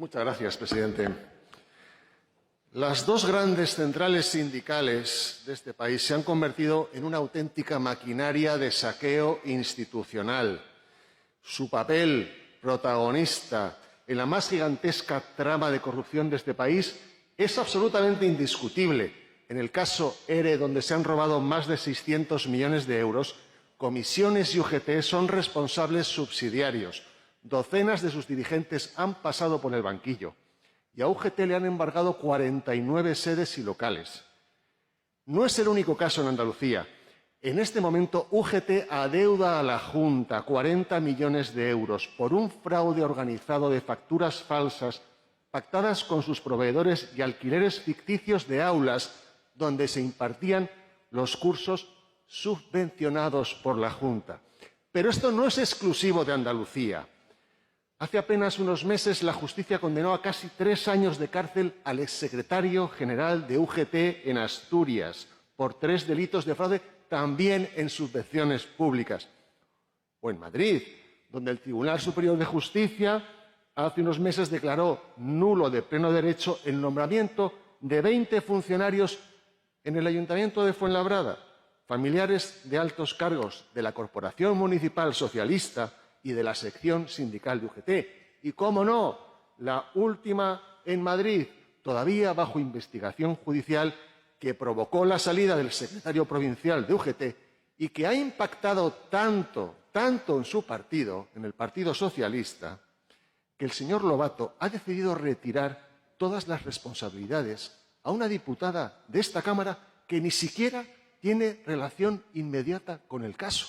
Muchas gracias, presidente. Las dos grandes centrales sindicales de este país se han convertido en una auténtica maquinaria de saqueo institucional. Su papel protagonista en la más gigantesca trama de corrupción de este país es absolutamente indiscutible. En el caso ERE, donde se han robado más de 600 millones de euros, Comisiones y UGT son responsables subsidiarios. Docenas de sus dirigentes han pasado por el banquillo y a UGT le han embargado 49 sedes y locales. No es el único caso en Andalucía. En este momento, UGT adeuda a la Junta 40 millones de euros por un fraude organizado de facturas falsas pactadas con sus proveedores y alquileres ficticios de aulas donde se impartían los cursos subvencionados por la Junta. Pero esto no es exclusivo de Andalucía. Hace apenas unos meses la justicia condenó a casi 3 años de cárcel al exsecretario general de UGT en Asturias por 3 delitos de fraude también en subvenciones públicas. O en Madrid, donde el Tribunal Superior de Justicia hace unos meses declaró nulo de pleno derecho el nombramiento de 20 funcionarios en el Ayuntamiento de Fuenlabrada, familiares de altos cargos de la Corporación Municipal Socialista y de la sección sindical de UGT. Y, cómo no, la última en Madrid, todavía bajo investigación judicial, que provocó la salida del secretario provincial de UGT y que ha impactado tanto en su partido, en el Partido Socialista, que el señor Lobato ha decidido retirar todas las responsabilidades a una diputada de esta Cámara que ni siquiera tiene relación inmediata con el caso.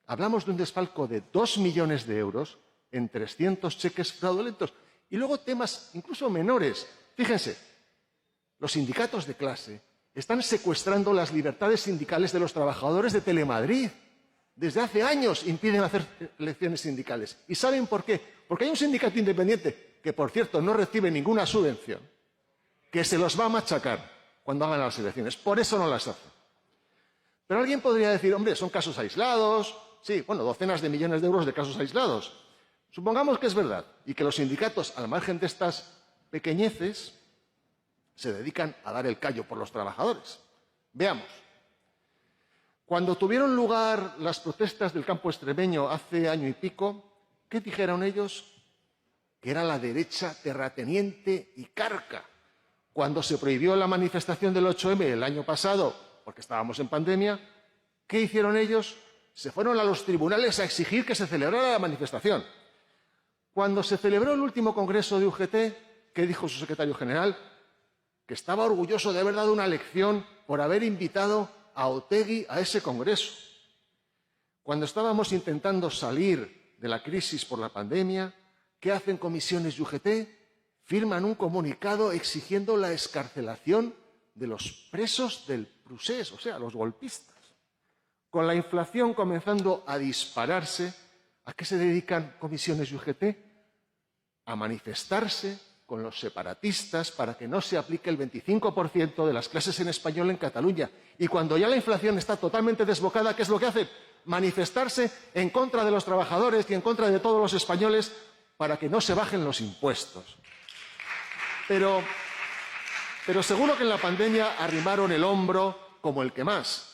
Hablamos de un desfalco de 2 millones de euros en 300 cheques fraudulentos. Y luego temas incluso menores. Fíjense, los sindicatos de clase están secuestrando las libertades sindicales de los trabajadores de Telemadrid. Desde hace años impiden hacer elecciones sindicales. ¿Y saben por qué? Porque hay un sindicato independiente, que por cierto no recibe ninguna subvención, que se los va a machacar cuando hagan las elecciones. Por eso no las hace. Pero alguien podría decir, hombre, son casos aislados. Sí, bueno, docenas de millones de euros de casos aislados. Supongamos que es verdad y que los sindicatos, al margen de estas pequeñeces, se dedican a dar el callo por los trabajadores. Veamos. Cuando tuvieron lugar las protestas del campo extremeño hace año y pico, ¿qué dijeron ellos? Que era la derecha terrateniente y carca. Cuando se prohibió la manifestación del 8M el año pasado, porque estábamos en pandemia, ¿qué hicieron ellos? Se fueron a los tribunales a exigir que se celebrara la manifestación. Cuando se celebró el último congreso de UGT, ¿qué dijo su secretario general? Que estaba orgulloso de haber dado una lección por haber invitado a Otegi a ese congreso. Cuando estábamos intentando salir de la crisis por la pandemia, ¿qué hacen Comisiones y UGT? Firman un comunicado exigiendo la excarcelación de los presos del Prusés, o sea, los golpistas. Con la inflación comenzando a dispararse, ¿a qué se dedican Comisiones y UGT? A manifestarse con los separatistas para que no se aplique el 25% de las clases en español en Cataluña. Y cuando ya la inflación está totalmente desbocada, ¿qué es lo que hacen? Manifestarse en contra de los trabajadores y en contra de todos los españoles para que no se bajen los impuestos. Pero seguro que en la pandemia arrimaron el hombro como el que más.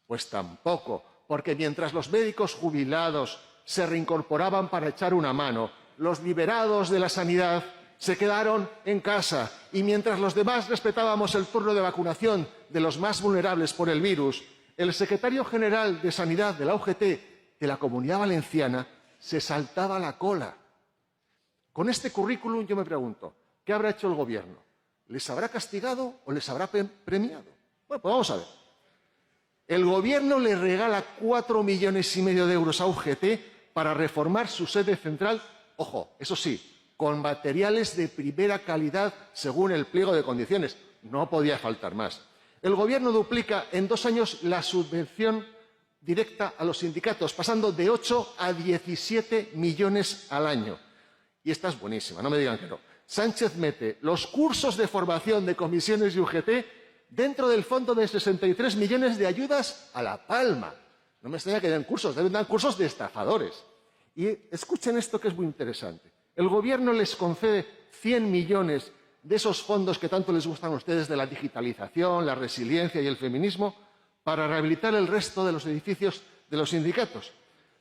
Pues tampoco, porque mientras los médicos jubilados se reincorporaban para echar una mano, los liberados de la sanidad se quedaron en casa y mientras los demás respetábamos el turno de vacunación de los más vulnerables por el virus, el secretario general de Sanidad de la UGT de la Comunidad Valenciana se saltaba la cola. Con este currículum yo me pregunto, ¿qué habrá hecho el Gobierno? ¿Les habrá castigado o les habrá premiado? Bueno, pues vamos a ver. El Gobierno le regala 4,5 millones de euros a UGT para reformar su sede central, ojo, eso sí, con materiales de primera calidad según el pliego de condiciones. No podía faltar más. El Gobierno duplica en 2 años la subvención directa a los sindicatos, pasando de 8 a 17 millones al año. Y esta es buenísima, no me digan que no. Sánchez mete los cursos de formación de Comisiones y UGT dentro del fondo de 63 millones de ayudas a La Palma. No me extraña que den cursos, deben dar cursos de estafadores. Y escuchen esto que es muy interesante. El Gobierno les concede 100 millones de esos fondos que tanto les gustan a ustedes de la digitalización, la resiliencia y el feminismo para rehabilitar el resto de los edificios de los sindicatos.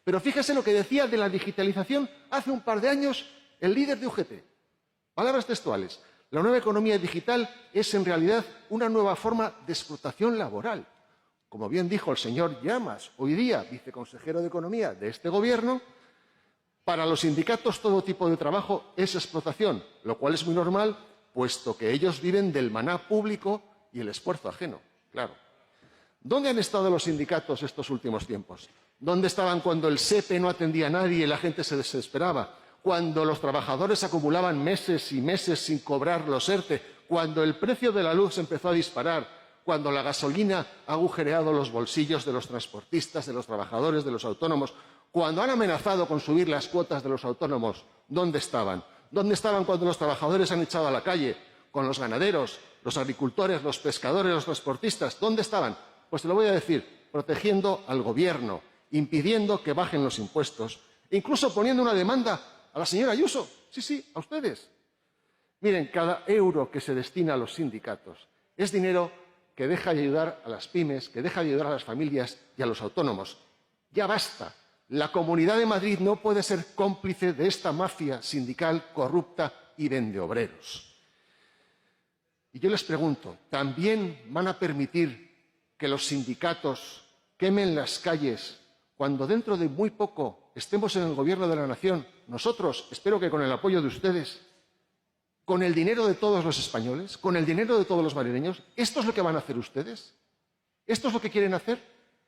Pero fíjese lo que decía de la digitalización hace un par de años el líder de UGT. Palabras textuales. La nueva economía digital es en realidad una nueva forma de explotación laboral. Como bien dijo el señor Llamas, hoy día viceconsejero de Economía de este Gobierno, para los sindicatos todo tipo de trabajo es explotación, lo cual es muy normal, puesto que ellos viven del maná público y el esfuerzo ajeno. Claro. ¿Dónde han estado los sindicatos estos últimos tiempos? ¿Dónde estaban cuando el SEPE no atendía a nadie y la gente se desesperaba? Cuando los trabajadores acumulaban meses y meses sin cobrar los ERTE, cuando el precio de la luz se empezó a disparar, cuando la gasolina ha agujereado los bolsillos de los transportistas, de los trabajadores, de los autónomos, cuando han amenazado con subir las cuotas de los autónomos, ¿dónde estaban? ¿Dónde estaban cuando los trabajadores han echado a la calle con los ganaderos, los agricultores, los pescadores, los transportistas? ¿Dónde estaban? Pues te lo voy a decir, protegiendo al Gobierno, impidiendo que bajen los impuestos, incluso poniendo una demanda a la señora Ayuso. Sí, a ustedes. Miren, cada euro que se destina a los sindicatos es dinero que deja de ayudar a las pymes, que deja de ayudar a las familias y a los autónomos. Ya basta. La Comunidad de Madrid no puede ser cómplice de esta mafia sindical corrupta y vendeobreros. Y yo les pregunto, ¿también van a permitir que los sindicatos quemen las calles cuando dentro de muy poco estemos en el Gobierno de la Nación, nosotros, espero que con el apoyo de ustedes, con el dinero de todos los españoles, con el dinero de todos los madrileños? ¿Esto es lo que van a hacer ustedes? ¿Esto es lo que quieren hacer?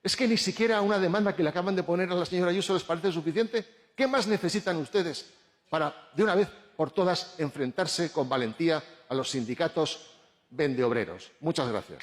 ¿Es que ni siquiera una demanda que le acaban de poner a la señora Ayuso les parece suficiente? ¿Qué más necesitan ustedes para, de una vez por todas, enfrentarse con valentía a los sindicatos vendeobreros? Muchas gracias.